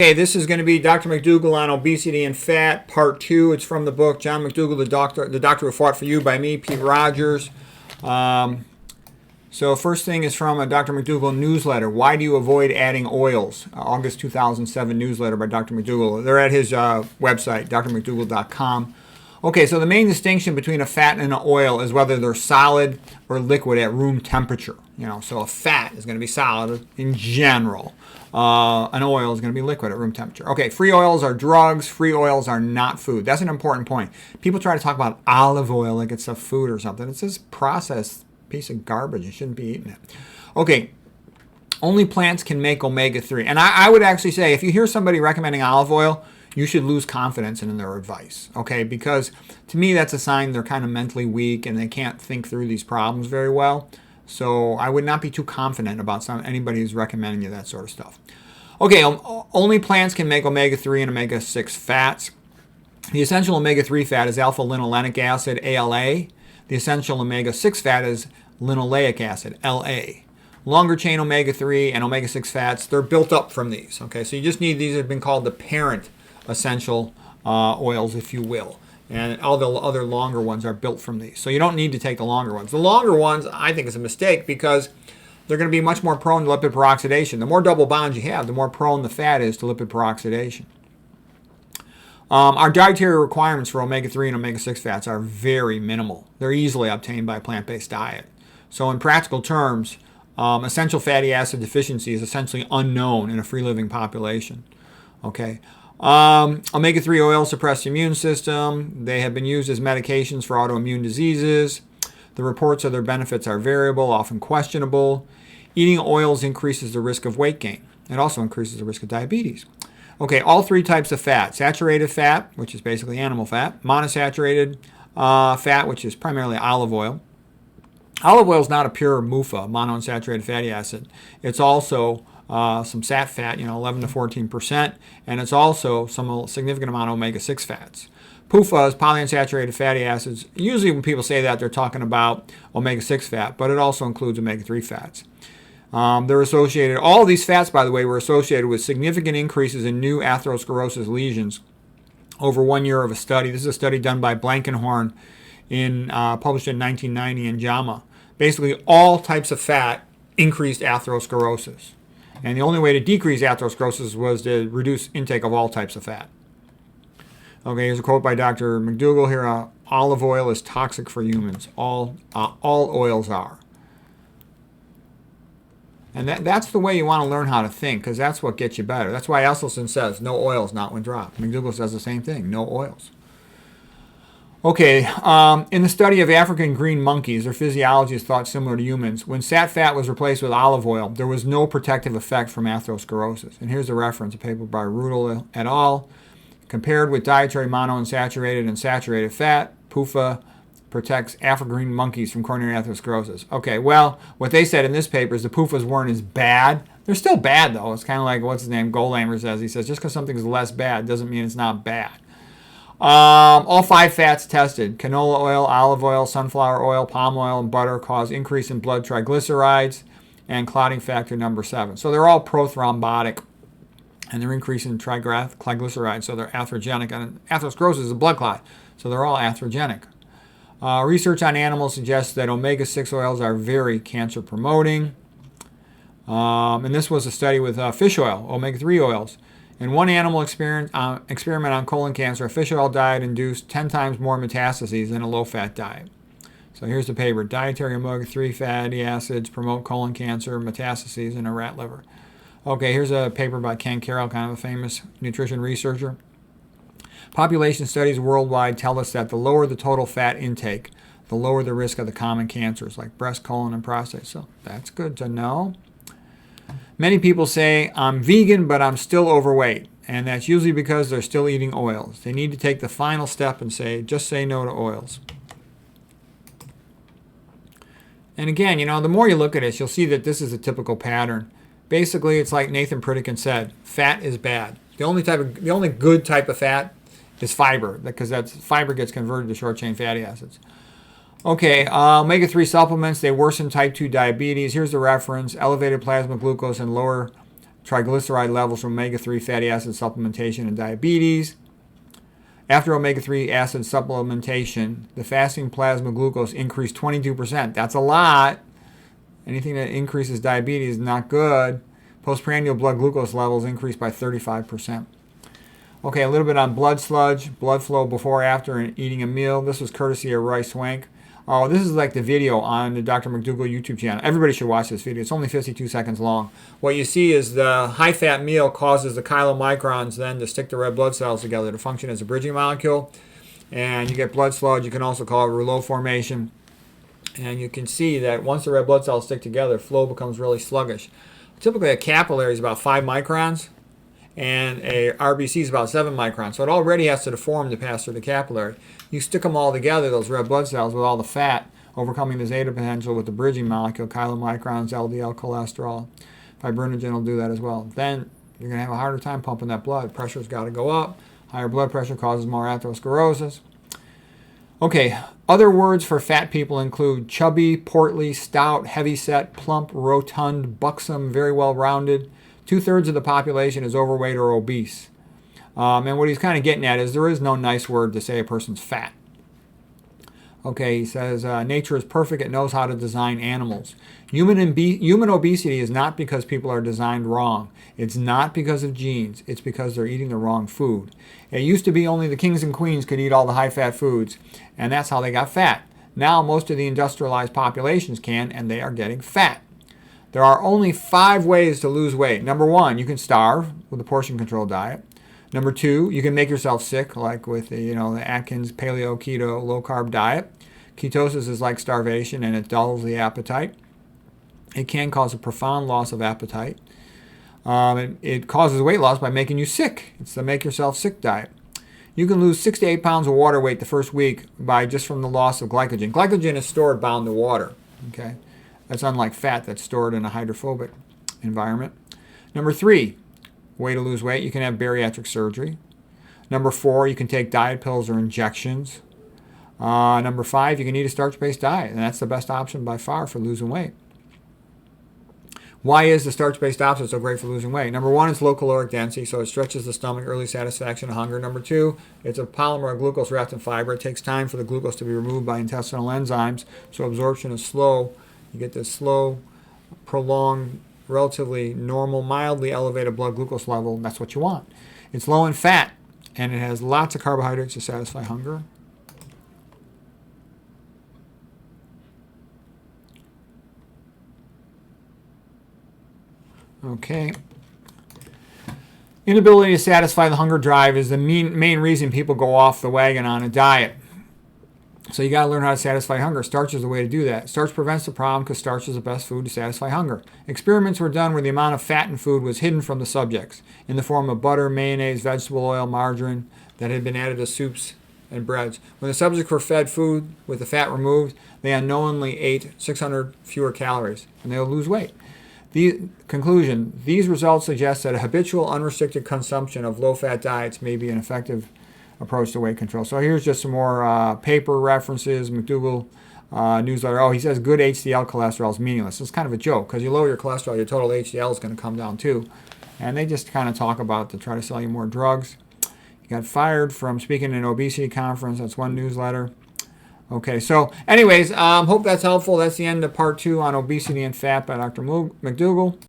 Okay, this is going to be Dr. Mcdougall on obesity and fat, part 2. It's from the book John McDougall, the doctor who fought for you, by me, Pete Rogers. So first thing is from a Dr. Mcdougall newsletter. Why do you avoid adding oils? August 2007 newsletter by Dr. Mcdougall. They're at his website, drmcdougall.com. Okay, so the main distinction between a fat and an oil is whether they're solid or liquid at room temperature. So a fat is going to be solid in general. An oil is going to be liquid at room temperature. Okay, free oils are drugs. Free oils are not food. That's an important point. People try to talk about olive oil like it's a food or something. It's this processed piece of garbage. You shouldn't be eating it. Okay, only plants can make omega-3. And I would actually say if you hear somebody recommending olive oil, you should lose confidence in their advice, okay? Because to me, that's a sign they're kind of mentally weak and they can't think through these problems very well. So I would not be too confident about anybody who's recommending you that sort of stuff. Okay, only plants can make omega-3 and omega-6 fats. The essential omega-3 fat is alpha-linolenic acid, ALA. The essential omega-6 fat is linoleic acid, LA. Longer chain omega-3 and omega-6 fats, they're built up from these. Okay, so you just need these have been called the parent essential oils, if you will. And all the other longer ones are built from these. So you don't need to take the longer ones. The longer ones, I think, is a mistake because they're going to be much more prone to lipid peroxidation. The more double bonds you have, the more prone the fat is to lipid peroxidation. Our dietary requirements for omega-3 and omega-6 fats are very minimal. They're easily obtained by a plant-based diet. So in practical terms, essential fatty acid deficiency is essentially unknown in a free-living population. Okay. Omega-3 oils suppress the immune system. They have been used as medications for autoimmune diseases. The reports of their benefits are variable, often questionable. Eating oils increases the risk of weight gain. It also increases the risk of diabetes. Okay, all three types of fat. Saturated fat, which is basically animal fat. Monosaturated fat, which is primarily olive oil. Olive oil is not a pure MUFA, monounsaturated fatty acid. It's also some sat fat, 11 to 14%, and it's also some significant amount of omega-6 fats. PUFA is polyunsaturated fatty acids. Usually when people say that, they're talking about omega-6 fat, but it also includes omega-3 fats. They're associated, all of these fats, by the way, were associated with significant increases in new atherosclerosis lesions over 1 year of a study. This is a study done by Blankenhorn, published in 1990 in JAMA. Basically, all types of fat increased atherosclerosis. And the only way to decrease atherosclerosis was to reduce intake of all types of fat. Okay, here's a quote by Dr. Mcdougall here. Olive oil is toxic for humans. All oils are. And that's the way you want to learn how to think, because that's what gets you better. That's why Esselstyn says, no oils, not when dropped. Mcdougall says the same thing, no oils. Okay, in the study of African green monkeys, their physiology is thought similar to humans. When sat fat was replaced with olive oil, there was no protective effect from atherosclerosis. And here's a reference, a paper by Rudel et al. Compared with dietary monounsaturated and saturated fat, PUFA protects African green monkeys from coronary atherosclerosis. Okay, well, what they said in this paper is the PUFAs weren't as bad. They're still bad, though. It's kind of like, what's his name, Golamer says. He says, just because something's less bad doesn't mean it's not bad. All 5 fats tested, canola oil, olive oil, sunflower oil, palm oil, and butter, cause increase in blood triglycerides and clotting factor number 7. So they're all prothrombotic, and they're increasing triglycerides, so they're atherogenic. And atherosclerosis is a blood clot, so they're all atherogenic. Research on animals suggests that omega-6 oils are very cancer-promoting. And this was a study with fish oil, omega-3 oils. In one animal experiment on colon cancer, a fish oil diet induced 10 times more metastases than a low-fat diet. So here's the paper. Dietary omega-3 fatty acids promote colon cancer metastases in a rat liver. Okay, here's a paper by Ken Carroll, kind of a famous nutrition researcher. Population studies worldwide tell us that the lower the total fat intake, the lower the risk of the common cancers like breast, colon, and prostate. So that's good to know. Many people say, I'm vegan, but I'm still overweight. And that's usually because they're still eating oils. They need to take the final step and just say no to oils. And again, the more you look at it, you'll see that this is a typical pattern. Basically, it's like Nathan Pritikin said, fat is bad. The only good type of fat is fiber, because fiber gets converted to short-chain fatty acids. Okay, omega-3 supplements, they worsen type 2 diabetes. Here's the reference, elevated plasma glucose and lower triglyceride levels from omega-3 fatty acid supplementation and diabetes. After omega-3 acid supplementation, the fasting plasma glucose increased 22%. That's a lot. Anything that increases diabetes is not good. Postprandial blood glucose levels increased by 35%. Okay, a little bit on blood sludge, blood flow before, after, and eating a meal. This was courtesy of Rice Swank. Oh, this is like the video on the Dr. Mcdougall YouTube channel. Everybody should watch this video. It's only 52 seconds long. What you see is the high-fat meal causes the chylomicrons then to stick the red blood cells together to function as a bridging molecule. And you get blood sludge. You can also call it rouleau formation. And you can see that once the red blood cells stick together, flow becomes really sluggish. Typically, a capillary is about 5 microns. And a RBC is about 7 microns. So it already has to deform to pass through the capillary. You stick them all together, those red blood cells, with all the fat, overcoming the zeta potential with the bridging molecule, chylomicrons, LDL cholesterol. Fibrinogen will do that as well. Then you're going to have a harder time pumping that blood. Pressure's got to go up. Higher blood pressure causes more atherosclerosis. Okay, other words for fat people include chubby, portly, stout, heavyset, plump, rotund, buxom, very well-rounded. 2/3 of the population is overweight or obese. And what he's kind of getting at is there is no nice word to say a person's fat. Okay, he says, nature is perfect. It knows how to design animals. Human obesity is not because people are designed wrong. It's not because of genes. It's because they're eating the wrong food. It used to be only the kings and queens could eat all the high-fat foods, and that's how they got fat. Now most of the industrialized populations can, and they are getting fat. There are only 5 ways to lose weight. Number 1, you can starve with a portion control diet. Number 2, you can make yourself sick, like with the Atkins paleo keto low carb diet. Ketosis is like starvation, and it dulls the appetite. It can cause a profound loss of appetite. It causes weight loss by making you sick. It's the make yourself sick diet. You can lose 6 to 8 pounds of water weight the first week by just from the loss of glycogen. Glycogen is stored bound to water. Okay, that's unlike fat that's stored in a hydrophobic environment. Number 3, way to lose weight, you can have bariatric surgery. Number 4, you can take diet pills or injections. Number 5, you can eat a starch-based diet, and that's the best option by far for losing weight. Why is the starch-based option so great for losing weight? Number 1, it's low caloric density, so it stretches the stomach, early satisfaction of hunger. Number 2, it's a polymer of glucose wrapped in fiber. It takes time for the glucose to be removed by intestinal enzymes, so absorption is slow. You get this slow, prolonged, relatively normal, mildly elevated blood glucose level. That's what you want. It's low in fat, and it has lots of carbohydrates to satisfy hunger. Okay. Inability to satisfy the hunger drive is the main reason people go off the wagon on a diet. So you got to learn how to satisfy hunger. Starch is the way to do that. Starch prevents the problem because starch is the best food to satisfy hunger. Experiments were done where the amount of fat in food was hidden from the subjects in the form of butter, mayonnaise, vegetable oil, margarine that had been added to soups and breads. When the subjects were fed food with the fat removed, they unknowingly ate 600 fewer calories, and they'll lose weight. Conclusion, these results suggest that a habitual, unrestricted consumption of low-fat diets may be an effective approach to weight control. So here's just some more paper references. Mcdougall newsletter. Oh, he says good HDL cholesterol is meaningless. It's kind of a joke because you lower your cholesterol, your total HDL is going to come down too. And they just kind of talk about to try to sell you more drugs. He got fired from speaking at an obesity conference. That's one newsletter. Okay, so anyways, hope that's helpful. That's the end of part 2 on obesity and fat by Dr. Mcdougall.